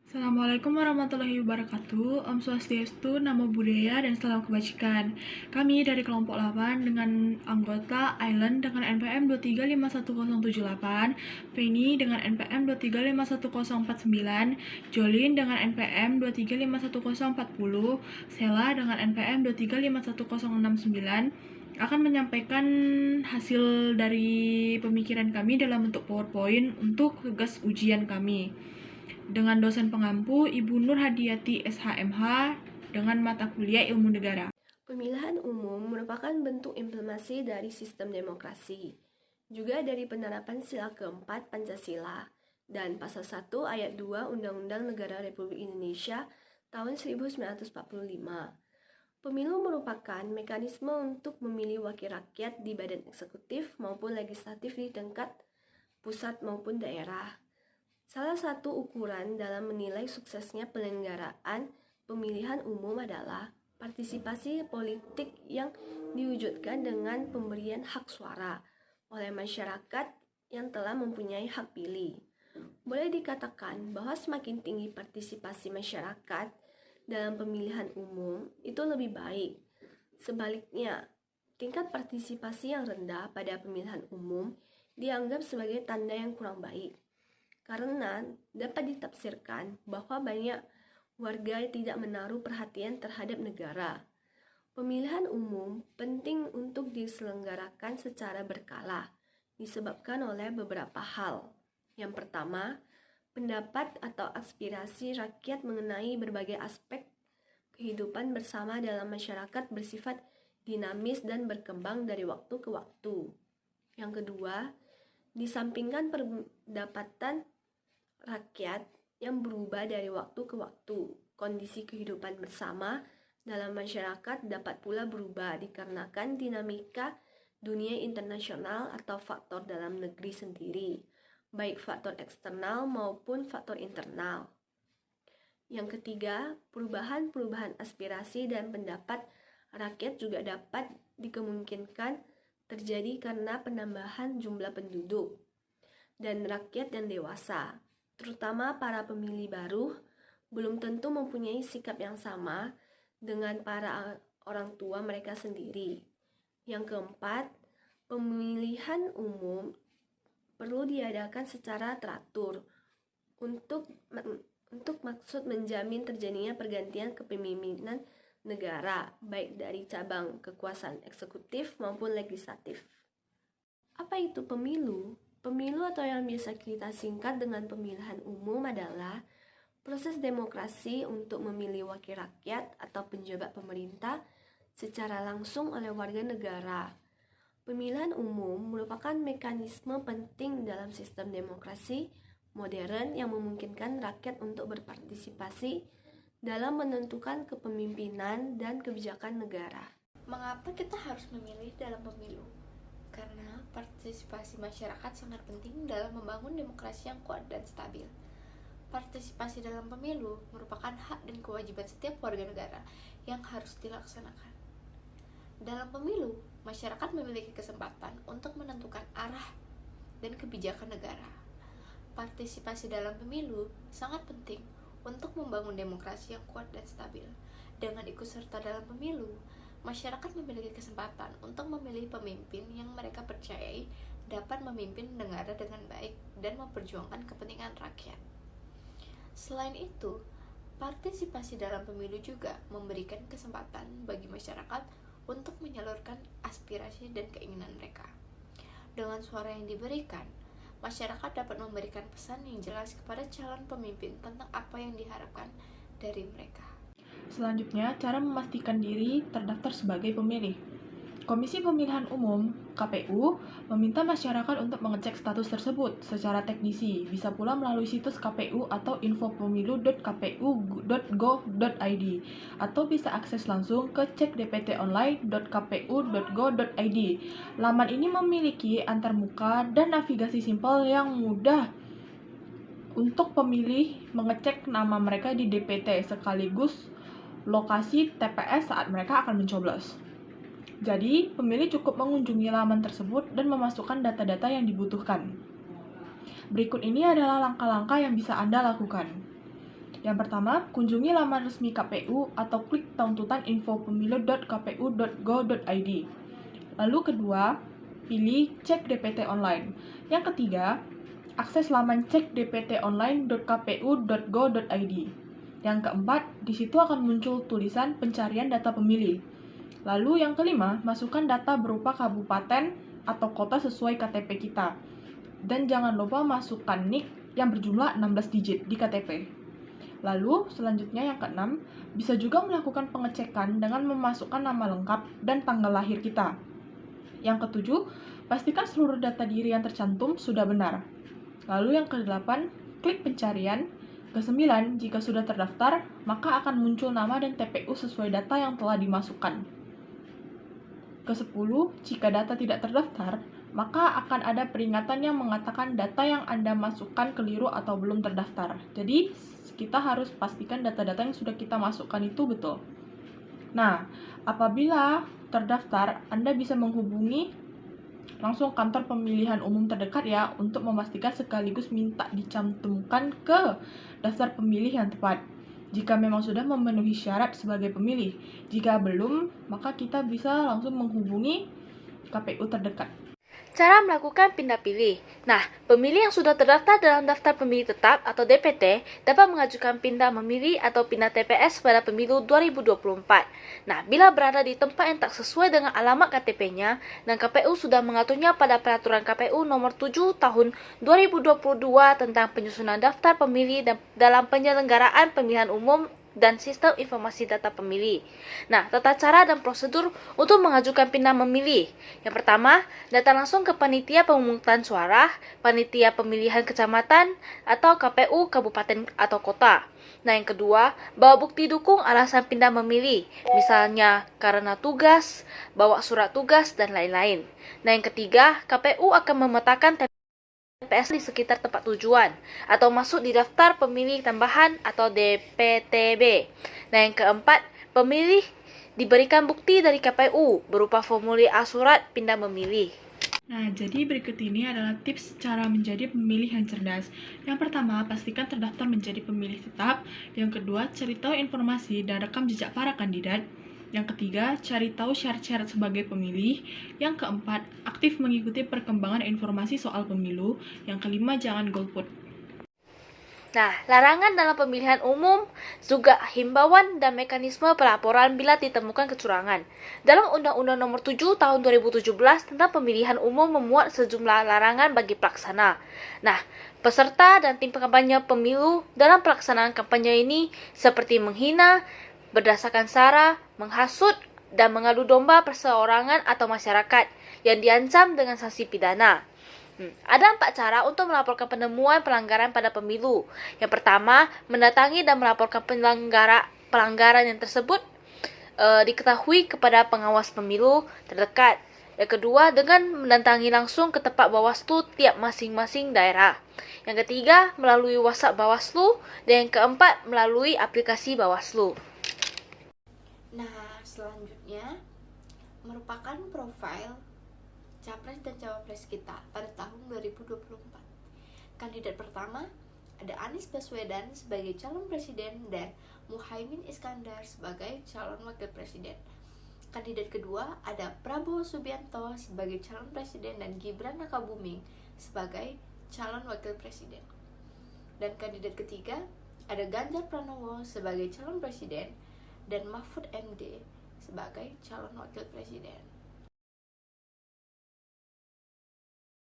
Assalamualaikum warahmatullahi wabarakatuh. Om Swastiastu, Namo Buddhaya, dan salam kebajikan. Kami dari kelompok 8 dengan anggota Island dengan NPM 2351078, Feni dengan NPM 2351049, Jolin dengan NPM 2351040, Sela dengan NPM 2351069 akan menyampaikan hasil dari pemikiran kami dalam bentuk PowerPoint untuk tugas ujian kami dengan dosen pengampu Ibu Nur Hadiati SHMH dengan mata kuliah Ilmu Negara. Pemilihan umum merupakan bentuk implementasi dari sistem demokrasi, juga dari penerapan sila keempat Pancasila dan pasal 1 ayat 2 Undang-Undang Negara Republik Indonesia tahun 1945. Pemilu merupakan mekanisme untuk memilih wakil rakyat di badan eksekutif maupun legislatif di tingkat pusat maupun daerah. Salah satu ukuran dalam menilai suksesnya penyelenggaraan pemilihan umum adalah partisipasi politik yang diwujudkan dengan pemberian hak suara oleh masyarakat yang telah mempunyai hak pilih. Boleh dikatakan bahwa semakin tinggi partisipasi masyarakat dalam pemilihan umum itu lebih baik. Sebaliknya, tingkat partisipasi yang rendah pada pemilihan umum dianggap sebagai tanda yang kurang baik, karena dapat ditafsirkan bahwa banyak warga tidak menaruh perhatian terhadap negara. Pemilihan umum penting untuk diselenggarakan secara berkala, disebabkan oleh beberapa hal. Yang pertama, pendapat atau aspirasi rakyat mengenai berbagai aspek kehidupan bersama dalam masyarakat bersifat dinamis dan berkembang dari waktu ke waktu. Yang kedua, disampingkan pendapatan rakyat yang berubah dari waktu ke waktu, kondisi kehidupan bersama dalam masyarakat dapat pula berubah dikarenakan dinamika dunia internasional atau faktor dalam negeri sendiri, baik faktor eksternal maupun faktor internal. Yang ketiga, perubahan-perubahan aspirasi dan pendapat rakyat juga dapat dikemungkinkan terjadi karena penambahan jumlah penduduk dan rakyat yang dewasa, terutama para pemilih baru, belum tentu mempunyai sikap yang sama dengan para orang tua mereka sendiri. Yang keempat, pemilihan umum perlu diadakan secara teratur untuk maksud menjamin terjadinya pergantian kepemimpinan negara, baik dari cabang kekuasaan eksekutif maupun legislatif. Apa itu pemilu? Pemilu atau yang biasa kita singkat dengan pemilihan umum adalah proses demokrasi untuk memilih wakil rakyat atau penjabat pemerintah secara langsung oleh warga negara. Pemilihan umum merupakan mekanisme penting dalam sistem demokrasi modern yang memungkinkan rakyat untuk berpartisipasi dalam menentukan kepemimpinan dan kebijakan negara. Mengapa kita harus memilih dalam pemilu? Karena partisipasi masyarakat sangat penting dalam membangun demokrasi yang kuat dan stabil. Partisipasi dalam pemilu merupakan hak dan kewajiban setiap warga negara yang harus dilaksanakan. Dalam pemilu, masyarakat memiliki kesempatan untuk menentukan arah dan kebijakan negara. Partisipasi dalam pemilu sangat penting untuk membangun demokrasi yang kuat dan stabil. Dengan ikut serta dalam pemilu, masyarakat memiliki kesempatan untuk memilih pemimpin yang mereka percayai dapat memimpin negara dengan baik dan memperjuangkan kepentingan rakyat. Selain itu, partisipasi dalam pemilu juga memberikan kesempatan bagi masyarakat untuk menyalurkan aspirasi dan keinginan mereka. Dengan suara yang diberikan, masyarakat dapat memberikan pesan yang jelas kepada calon pemimpin tentang apa yang diharapkan dari mereka. Selanjutnya, cara memastikan diri terdaftar sebagai pemilih. Komisi Pemilihan Umum (KPU) meminta masyarakat untuk mengecek status tersebut secara teknisi, bisa pula melalui situs KPU atau infopemilu.kpu.go.id, atau bisa akses langsung ke cekdptonline.kpu.go.id. Laman ini memiliki antarmuka dan navigasi simpel yang mudah untuk pemilih mengecek nama mereka di DPT sekaligus lokasi TPS saat mereka akan mencoblos. Jadi, pemilih cukup mengunjungi laman tersebut dan memasukkan data-data yang dibutuhkan. Berikut ini adalah langkah-langkah yang bisa Anda lakukan. Yang pertama, kunjungi laman resmi KPU atau klik tuntutan info.pemilu.kpu.go.id. Lalu kedua, pilih cek DPT online. Yang ketiga, akses laman cek dptonline.kpu.go.id. Yang keempat, di situ akan muncul tulisan pencarian data pemilih. Lalu yang kelima, masukkan data berupa kabupaten atau kota sesuai KTP kita. Dan jangan lupa masukkan NIK yang berjumlah 16 digit di KTP. Lalu, selanjutnya yang keenam, bisa juga melakukan pengecekan dengan memasukkan nama lengkap dan tanggal lahir kita. Yang ketujuh, pastikan seluruh data diri yang tercantum sudah benar. Lalu yang kedelapan, klik pencarian. Kesembilan, jika sudah terdaftar, maka akan muncul nama dan TPU sesuai data yang telah dimasukkan. Kesepuluh, jika data tidak terdaftar, maka akan ada peringatan yang mengatakan data yang Anda masukkan keliru atau belum terdaftar. Jadi, kita harus pastikan data-data yang sudah kita masukkan itu betul. Nah, apabila terdaftar, Anda bisa menghubungi langsung kantor pemilihan umum terdekat ya untuk memastikan sekaligus minta dicantumkan ke daftar pemilih yang tepat. Jika memang sudah memenuhi syarat sebagai pemilih. Jika belum, maka kita bisa langsung menghubungi KPU terdekat. Cara melakukan pindah pilih. Nah, pemilih yang sudah terdaftar dalam daftar pemilih tetap atau DPT dapat mengajukan pindah memilih atau pindah TPS pada pemilu 2024. Nah, bila berada di tempat yang tak sesuai dengan alamat KTP-nya dan KPU sudah mengaturnya pada peraturan KPU nomor 7 tahun 2022 tentang penyusunan daftar pemilih dan dalam penyelenggaraan pemilihan umum dan sistem informasi data pemilih. Nah, tata cara dan prosedur untuk mengajukan pindah memilih. Yang pertama, datang langsung ke panitia pemungutan suara, panitia pemilihan kecamatan, atau KPU kabupaten atau kota. Nah, yang kedua, bawa bukti dukung alasan pindah memilih, misalnya karena tugas, bawa surat tugas, dan lain-lain. Nah, yang ketiga, KPU akan memetakan TPS di sekitar tempat tujuan atau masuk di daftar pemilih tambahan atau DPTB. Nah, yang keempat, pemilih diberikan bukti dari KPU berupa formulir A surat pindah memilih. Nah, jadi berikut ini adalah tips cara menjadi pemilih yang cerdas. Yang pertama, pastikan terdaftar menjadi pemilih tetap. Yang kedua, cari tahu informasi dan rekam jejak para kandidat. Yang ketiga, cari tahu syarat-syarat sebagai pemilih. Yang keempat, aktif mengikuti perkembangan informasi soal pemilu. Yang kelima, jangan golput. Nah, larangan dalam pemilihan umum, juga himbauan dan mekanisme pelaporan bila ditemukan kecurangan. Dalam Undang-Undang Nomor 7 Tahun 2017 tentang Pemilihan Umum memuat sejumlah larangan bagi pelaksana. Nah, peserta dan tim kampanye pemilu dalam pelaksanaan kampanye ini seperti menghina, berdasarkan sara, menghasut, dan mengadu domba perseorangan atau masyarakat yang diancam dengan sanksi pidana. Ada 4 cara untuk melaporkan penemuan pelanggaran pada pemilu. Yang pertama, mendatangi dan melaporkan pelanggaran yang tersebut diketahui kepada pengawas pemilu terdekat. Yang kedua, dengan mendatangi langsung ke tempat Bawaslu tiap masing-masing daerah. Yang ketiga, melalui WhatsApp Bawaslu. Dan yang keempat, melalui aplikasi Bawaslu. Nah, selanjutnya merupakan profil Capres dan Cawapres kita pada tahun 2024. Kandidat pertama ada Anies Baswedan sebagai calon presiden dan Muhaimin Iskandar sebagai calon wakil presiden. Kandidat kedua ada Prabowo Subianto sebagai calon presiden dan Gibran Rakabuming sebagai calon wakil presiden. Dan kandidat ketiga ada Ganjar Pranowo sebagai calon presiden dan Mahfud MD sebagai calon wakil presiden.